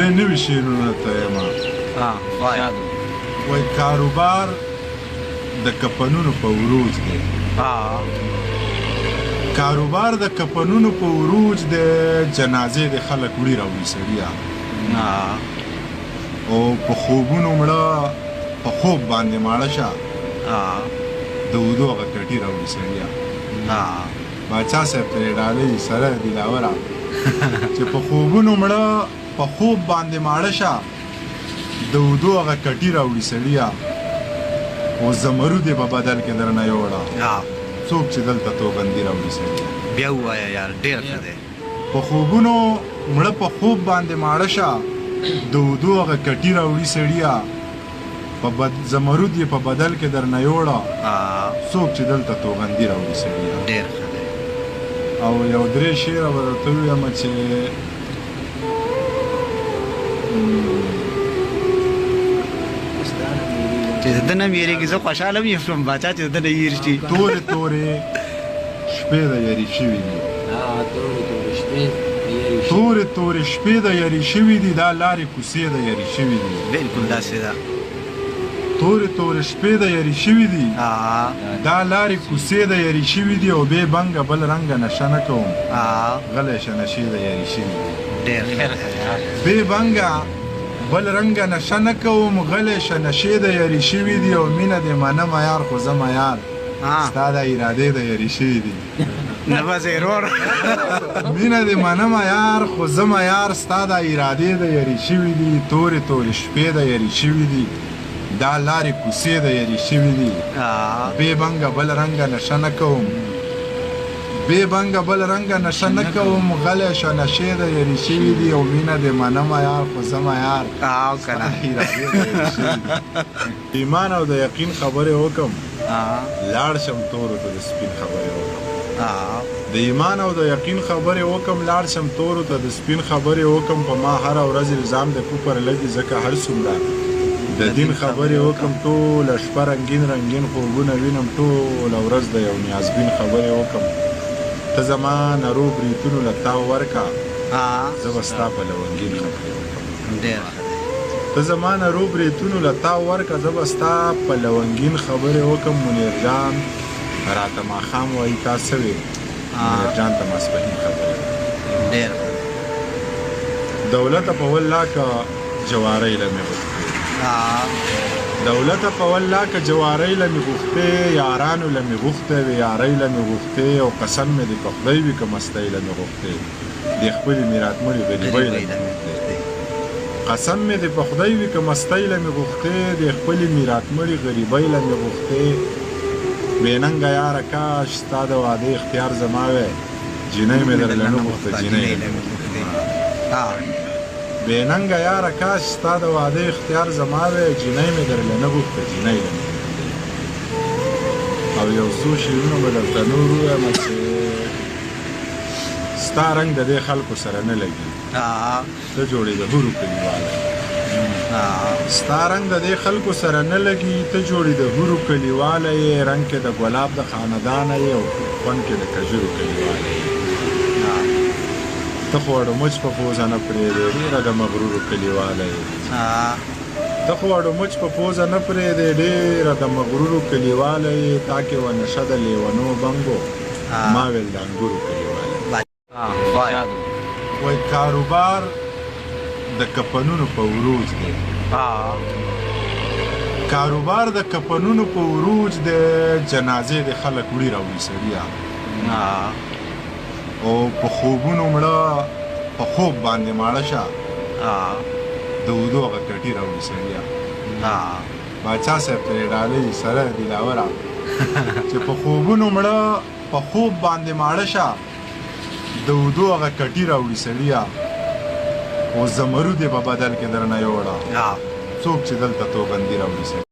نوي شعرونه ته یم. وایي کاروبار د کفنونو په عروج دی. کاروبار د کفنونو په عروج دی، جنازې د خلک وړي راوړي سړیه. او په خوبونو مړه په خوب باندې ماړه شه، د اودو هغه کټي راوړي سړیه. باچا صاحب ته یې ډالۍ سره دلاوره چې په خوبونو مړه په خوب باندې ماړه شه، د اودو هغه کټي راوړي سړیه. او زمرود یې په بدل کې درنه یوړه، څوک چې دلته توغندي راوړي سړیه. بیا ووایه یار، ډېر ښه دی. په خوبونو مړه په خوب باندې ماړه شه، د اودو هغه کټي راوړي سړیه. زمرود یې په بدل کې درنه یوړه، څوک چې دلته توغندي راوړي سړیه. ډېر ښه دی. او یو درې شعره به درته ووایم چې چې د ده نه ویرېږي. زه خوشحاله یم باچا چې د ده نه هېر شي. تورې تورې شپې د یاري شوي دي، تورې تورې شپې د یاري شوي دي، دا لارې کوڅې د یاري شوي دي. بلکل داسې ده. تورې تورې شپې د یاري شوي دي، دا لارې کوڅې د یاري شوي دي. او بې بنګه بل رنګه نشه نه کوم، غلی شه نشې د یاري شوي دي. ډېر ښه دی. بې بنګه بل رنګه نشه نه کوم، غلی شه نشې د یاري شوي دي. او مینه دې منم یار، خو زه یار ستا د ارادې د یاري شوي دي. نه بس ایرور. مینه دې منم یار، خو زه یار ستا د ارادې د یاري شوي دي. تورې تورې شپې د یاري شوي دي، دا لارې کوڅې د یاري شوي دي. بې بنګه بل رنګه نشه نه کوم، بې بنګه بل رنګه نشه نه کوم، غلی شه نشې د یاري شوي دي. او مینه دې منم یار، خو زه یار ستا د ارادې د یاري شوي دي. ایمان او د یقین خبرې وکم، لاړ شم تورو ته د سپین خبرې وکم. د ایمان او د یقین خبرې وکم، لاړ شم تورو ته د سپین خبرې وکم. په ما هره ورځ الزام د کوپر لګي، ځکه هر څومره د دین خبرې وکم. ټوله شپه رنګین رنګین خوبونه وینم، ټوله ورځ د یو نیازبین خبرې وکم. ته زما نرو بریتونو له تاو ورکه، زه به ستا په لونګین خبرې وکم. ډېر ښه دی. ته زما نرو بریتونو له تاو ورکه، زه به ستا په لونګین خبرې وکم. منیر جان راته ماښام وایي تا څه وې، منیر جان ته ماسپښین خبرې وکم. ډېر ښه. دولته په والله که جوارۍ له مې غوښتې، دولته په والله که جوارۍ له مې غوښتې، یارانو له مې غوښتې وې، یارۍ له مې غوښتې. او قسم مې دې په خدای وي که مستۍ له مې غوښتې، دې خپلې میرات مړې غریبۍ له مې غوښتې. قسم مې دې په خدای وي که مستۍ له مې غوښتې، دې خپلې میرات مړې غریبۍ له مې غوښتې. بې ننګه یاره کاش ستا د واده اختیار زما وی، جینۍ مې درله نه غوښته، جینۍ له مې غوښتې. بې ننګه یاره کاش ستا د واده اختیار زما وی، جینۍ مې درله نه غوښته، جینۍ له مې غوښتې. او یو څو شعرونه به درته نور ووایم چې ستا رنګ د دې خلکو سره نه لګي، ته جوړې د هورو کلیواله. ستا رنګ د دې خلکو سره نه لګي، ته جوړې د هورو کلیواله یې. رنګ کې د ګلاب د خاندانه یې، او خوند کې د کژرو کلیواله یې. ته خو اډومچ په پوزه نه پرېږدې، ډېره د مغرورو کلیواله یې. ته خو اډومچ په پوزه نه پرېږدې، ډېره د مغرورو کلیواله یې. تا کې و نشه د لیونو بنګو، ما ویل د انګورو کلیواله. وایي کاروبار د کفنونو په عروج دی، کاروبار د کفنونو په عروج دی، جنازې د خلک وړي راوړي سړیه. او په خوبونو مړه په خوب باندې ماړه شه، د اودو هغه کټي راوړي سړیه. باچا صاحب ته یې ډالۍ سره دلاوره چې په خوبونو مړه په خوب باندې ماړه شه، د اودو هغه کټي راوړي سړیه. او زمرود یې په بدل کې درنه یوړه، څوک چې دلته توغندي راوړي سړیه.